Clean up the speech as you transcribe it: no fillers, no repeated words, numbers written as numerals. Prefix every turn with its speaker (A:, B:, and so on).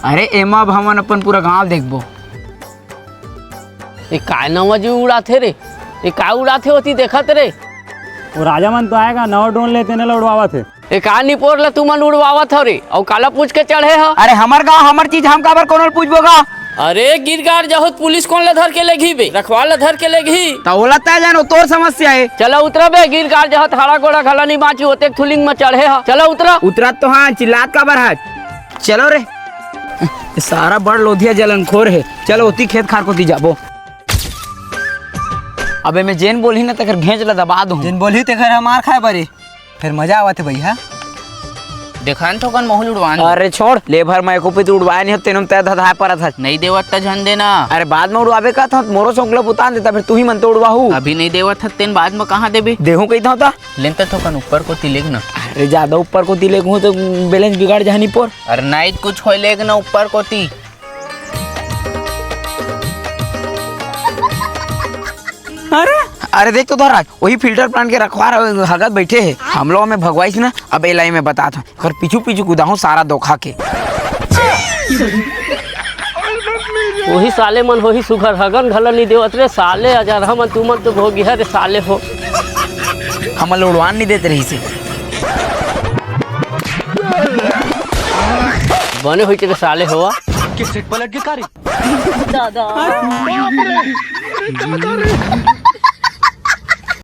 A: अरे एमा अब हमन अपन पूरा गांव देखबो।
B: ये काय नवा जी उड़ाथे रे, ये काय उड़ाथे होती देखत रे।
C: वो राजा मन तो आएगा नवा ड्रोन लेते ने उड़वावा थे।
B: ये का नहीं पोर ला तू मन उड़वावत हो रे और काला पूछ के चढ़े हो।
A: अरे हमर गांव हमर चीज हम काबर कोनो पूछबो गा।
B: अरे गिरगार जहोत पुलिस कौन ला धर के लेगी बे, रखवाल ला धर के लेगी
A: तो ओला तय जानो तोर समस्या है।
B: चलो उतरा बे, गिरगार जहोत हरा गोड़ा घला नहीं बाची होते थुलिंग में चढ़े हो। चलो उतरा।
A: उतरा तो हाँ चिल्लात काबर है। चलो रे सारा बड़ लोधिया जलनखोर है। चलो उती खेत खार को दी जाबो। अबे मैं जेन बोली ना तकर घेंच ला दबा दूं।
D: जिन बोली तेकर हमार खाए बरे फिर मजा आवत है भैया।
E: देखान तो कन महल उड़वान।
A: अरे छोड़ लेबर मैं को पे तो उड़वाया नहीं तेनम तय धधाय पर था।
E: नहीं देवत त झन देना।
A: अरे बाद में उड़वावे का था मोरो सोंकला उतार देता फिर तू ही मन तो उड़वाहू।
E: अभी नहीं देवत तेन बाद में कहाँ देबे।
A: देहू कही था
E: लेन तो कन ऊपर को तिलेग ना।
A: अरे ज्यादा ऊपर को तिले हूँ तो बैलेंस बिगाड़ जानी पर।
E: अरे नहीं कुछ हो लेग ना ऊपर को ती।
A: अरे देख तो धर वही फिल्टर प्लांट के रखवार हगत बैठे है। हम लोग में भगवाइस ना अब एलाई में बता था कर पीछू पीछू कुदाहू सारा धोखा के।
B: वही साले मन वही सुघर हगन घला नहीं देवत रे साले। अजार हम तू मन तो भोगी है रे साले हो।
A: हम उड़वान नहीं देते रही से
B: बने हुई तेरे साले हुआ
D: किस पलट के कारी
B: दादा